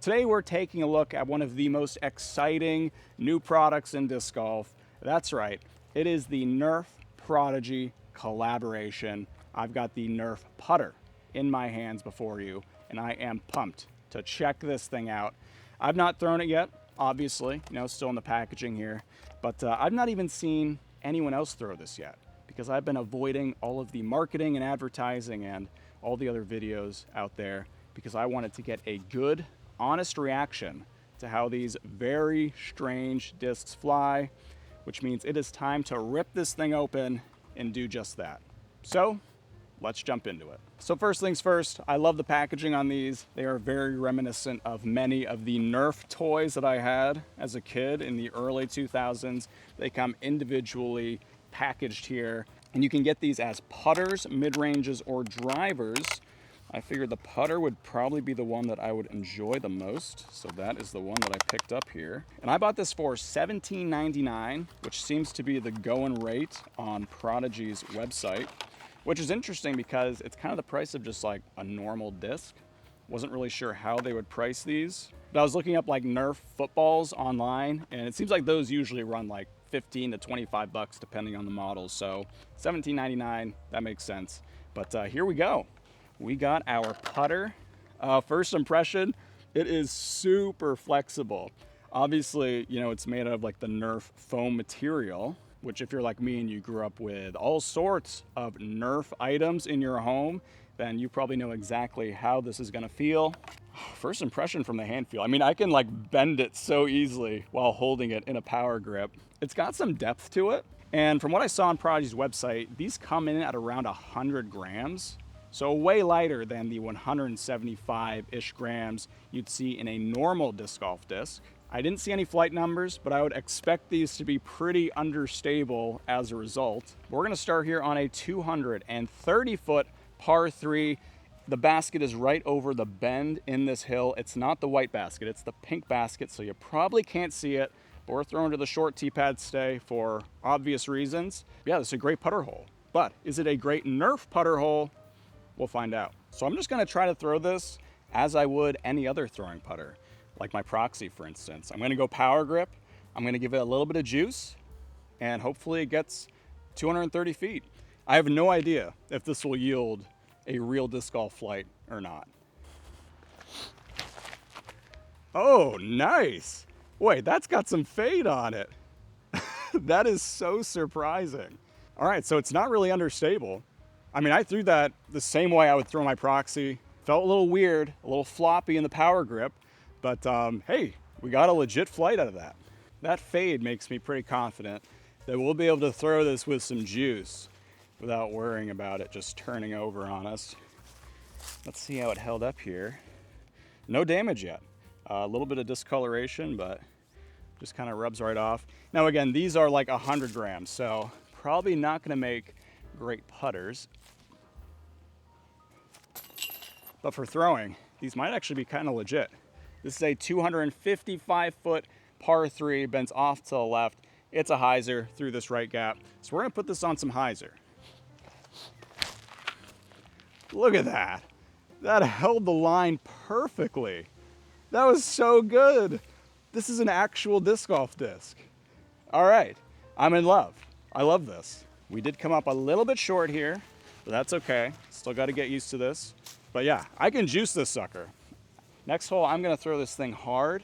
Today we're taking a look at one of the most exciting new products in disc golf. That's right, it is the NERF Prodigy collaboration. I've got the NERF putter in my hands before you, and I am pumped to check this thing out. I've not thrown it yet, obviously, still in the packaging here, but I've not even seen anyone else throw this yet because I've been avoiding all of the marketing and advertising and all the other videos out there because I wanted to get a good, honest reaction to how these very strange discs fly, which means it is time to rip this thing open and do just that. So let's jump into it. So first things first, I love the packaging on these. They are very reminiscent of many of the NERF toys that I had as a kid in the early 2000s. They come individually packaged here, and you can get these as putters, mid-ranges, or drivers. I figured the putter would probably be the one that I would enjoy the most, so that is the one that I picked up here. And I bought this for $17.99, which seems to be the going rate on Prodigy's website, which is interesting because it's kind of the price of just like a normal disc. Wasn't really sure how they would price these, but I was looking up like NERF footballs online, and it seems like those usually run like 15 to 25 bucks depending on the model. So $17.99, that makes sense. But here we go. We got our putter. First impression, it is super flexible. Obviously, it's made out of like the NERF foam material, which if you're like me and you grew up with all sorts of NERF items in your home, then you probably know exactly how this is gonna feel. First impression from the hand feel. I mean, I can like bend it so easily while holding it in a power grip. It's got some depth to it. And from what I saw on Prodigy's website, these come in at around 100 grams. So way lighter than the 175-ish grams you'd see in a normal disc golf disc. I didn't see any flight numbers, but I would expect these to be pretty understable as a result. We're gonna start here on a 230-foot par 3. The basket is right over the bend in this hill. It's not the white basket, it's the pink basket, so you probably can't see it, but we're throwing to the short tee pad stay for obvious reasons. Yeah, this is a great putter hole, but is it a great NERF putter hole? We'll find out. So I'm just gonna try to throw this as I would any other throwing putter, like my Proxy, for instance. I'm gonna go power grip, I'm gonna give it a little bit of juice, and hopefully it gets 230 feet. I have no idea if this will yield a real disc golf flight or not. Oh, nice. Wait, that's got some fade on it. That is so surprising. All right, so it's not really understable. I mean, I threw that the same way I would throw my Proxy. Felt a little weird, a little floppy in the power grip, but hey, we got a legit flight out of that. That fade makes me pretty confident that we'll be able to throw this with some juice without worrying about it just turning over on us. Let's see how it held up here. No damage yet. A little bit of discoloration, but just kind of rubs right off. Now again, these are like 100 grams, so probably not gonna make great putters. But for throwing, these might actually be kind of legit. This is a 255-foot par 3, bends off to the left. It's a hyzer through this right gap. So we're gonna put this on some hyzer. Look at that. That held the line perfectly. That was so good. This is an actual disc golf disc. All right, I'm in love. I love this. We did come up a little bit short here, but that's okay. Still got to get used to this. But yeah, I can juice this sucker. Next hole, I'm gonna throw this thing hard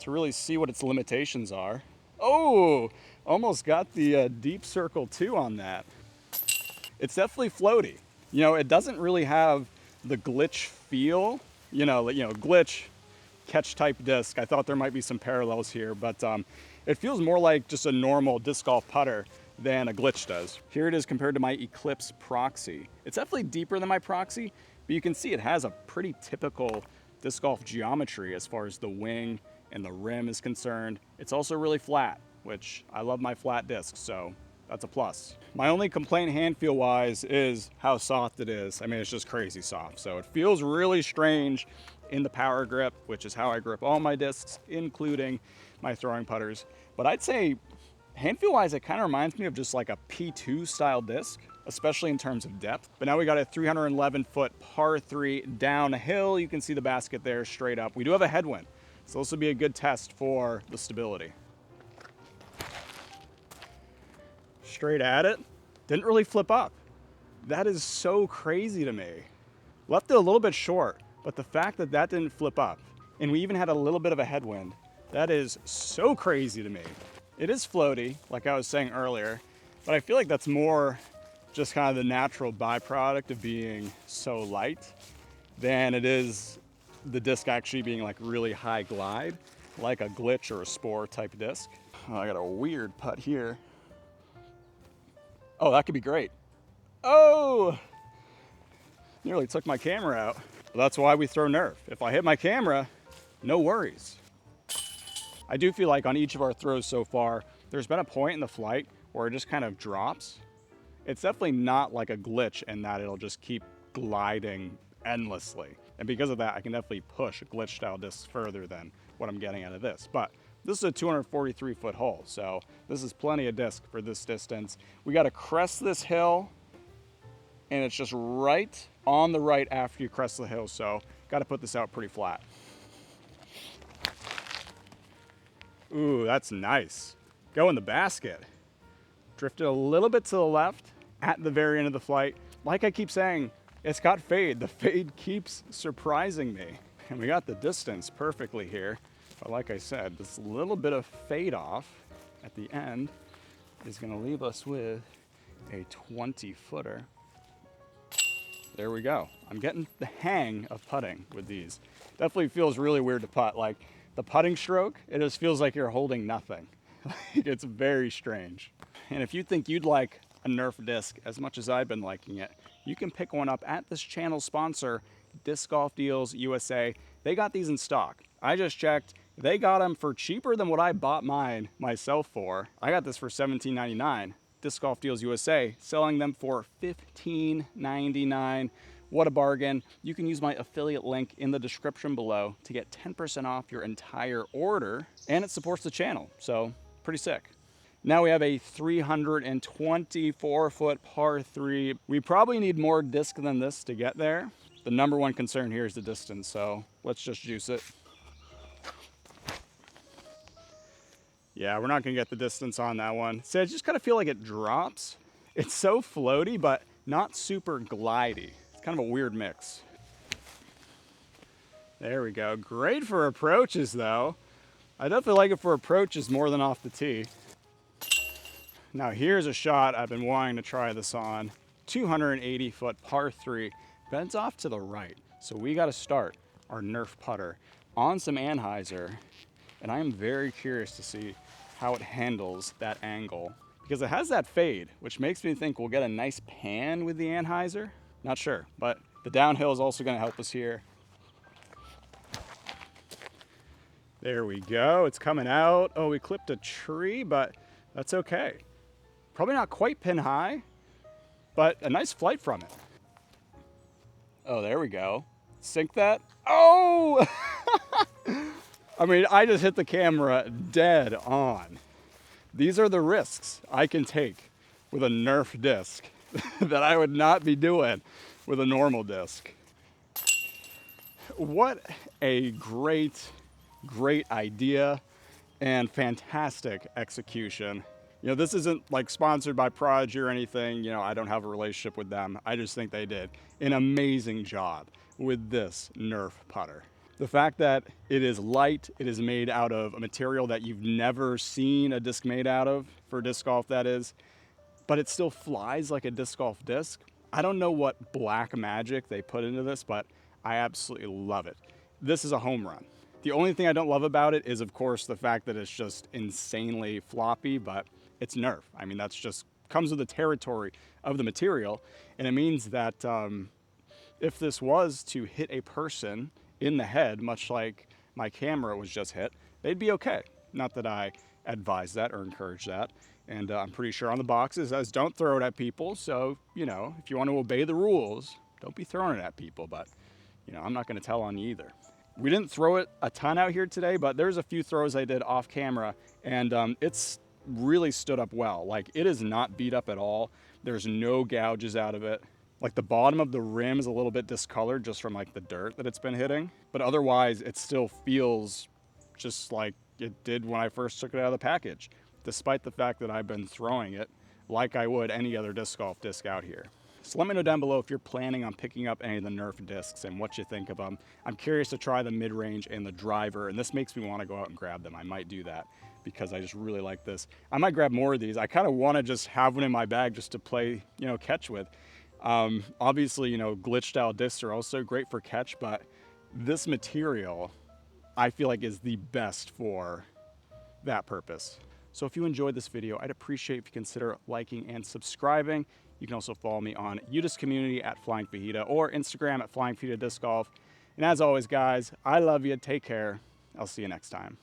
to really see what its limitations are. Oh, almost got the deep circle 2 on that. It's definitely floaty. It doesn't really have the glitch feel. Glitch catch type disc. I thought there might be some parallels here, but it feels more like just a normal disc golf putter than a glitch does. Here it is compared to my Eclipse Proxy. It's definitely deeper than my Proxy, but you can see it has a pretty typical disc golf geometry as far as the wing and the rim is concerned. It's also really flat, which I love my flat discs, so that's a plus. My only complaint hand feel wise is how soft it is. I mean, it's just crazy soft. So it feels really strange in the power grip, which is how I grip all my discs, including my throwing putters. But I'd say hand feel wise, it kind of reminds me of just like a P2 style disc. especially in terms of depth. But now we got a 311-foot par 3 downhill. You can see the basket there straight up. We do have a headwind, so this will be a good test for the stability. Straight at it, didn't really flip up. That is so crazy to me. Left it a little bit short, but the fact that that didn't flip up, and we even had a little bit of a headwind, that is so crazy to me. It is floaty, like I was saying earlier, but I feel like that's more just kind of the natural byproduct of being so light than it is the disc actually being like really high glide, like a glitch or a spore type disc. Oh, I got a weird putt here. Oh, that could be great. Oh, nearly took my camera out. Well, that's why we throw NERF. If I hit my camera, no worries. I do feel like on each of our throws so far, there's been a point in the flight where it just kind of drops. It's definitely not like a glitch in that it'll just keep gliding endlessly. And because of that, I can definitely push glitch style discs further than what I'm getting out of this. But this is a 243-foot hole, so this is plenty of disc for this distance. We got to crest this hill, and it's just right on the right after you crest the hill, so got to put this out pretty flat. Ooh, that's nice. Go in the basket. Drifted a little bit to the left at the very end of the flight. Like I keep saying, it's got fade. The fade keeps surprising me. And we got the distance perfectly here. But like I said, this little bit of fade off at the end is gonna leave us with a 20-footer. There we go. I'm getting the hang of putting with these. Definitely feels really weird to putt. Like the putting stroke, it just feels like you're holding nothing. It's very strange. And if you think you'd like a NERF disc as much as I've been liking it, you can pick one up at this channel sponsor, Disc Golf Deals USA. They got these in stock. I just checked. They got them for cheaper than what I bought mine myself for. I got this for $17.99. Disc Golf Deals USA selling them for $15.99. What a bargain. You can use my affiliate link in the description below to get 10% off your entire order, and it supports the channel, so pretty sick. Now we have a 324-foot par 3. We probably need more disc than this to get there. The number one concern here is the distance, so let's just juice it. Yeah, we're not gonna get the distance on that one. So I just kind of feel like it drops. It's so floaty, but not super glidey. It's kind of a weird mix. There we go. Great for approaches though. I definitely like it for approaches more than off the tee. Now here's a shot I've been wanting to try this on. 280-foot par 3, bends off to the right. So we got to start our NERF putter on some anhyzer, and I am very curious to see how it handles that angle because it has that fade, which makes me think we'll get a nice pan with the anhyzer. Not sure, but the downhill is also going to help us here. There we go. It's coming out. Oh, we clipped a tree, but that's okay. Probably not quite pin high, but a nice flight from it. Oh, there we go. Sink that. Oh! I mean, I just hit the camera dead on. These are the risks I can take with a NERF disc that I would not be doing with a normal disc. What a great idea and fantastic execution. You know, this isn't like sponsored by Prodigy or anything. You know, I don't have a relationship with them. I just think they did an amazing job with this NERF putter. The fact that it is light, it is made out of a material that you've never seen a disc made out of, for disc golf that is, but it still flies like a disc golf disc. I don't know what black magic they put into this, but I absolutely love it. This is a home run. The only thing I don't love about it is, of course, the fact that it's just insanely floppy, but it's NERF. I mean, that's just comes with the territory of the material, and it means that if this was to hit a person in the head, much like my camera was just hit, they'd be okay. Not that I advise that or encourage that, and I'm pretty sure on the box it says don't throw it at people, so, you know, if you want to obey the rules, don't be throwing it at people, but, you know, I'm not going to tell on you either. We didn't throw it a ton out here today, but there's a few throws I did off camera, and it's really stood up well. Like, it is not beat up at all. There's no gouges out of it. Like the bottom of the rim is a little bit discolored just from like the dirt that it's been hitting, but otherwise it still feels just like it did when I first took it out of the package, despite the fact that I've been throwing it like I would any other disc golf disc out here. So let me know down below if you're planning on picking up any of the NERF discs and what you think of them. I'm curious to try the mid-range and the driver, and this makes me want to go out and grab them. I might do that because I just really like this. I might grab more of these. I kind of want to just have one in my bag just to play, catch with. Obviously, glitched out discs are also great for catch, but this material I feel like is the best for that purpose. So if you enjoyed this video, I'd appreciate if you consider liking and subscribing. You can also follow me on UDisc community at Flying Fajita or Instagram at Flying Fajita Disc Golf. And as always, guys, I love you. Take care. I'll see you next time.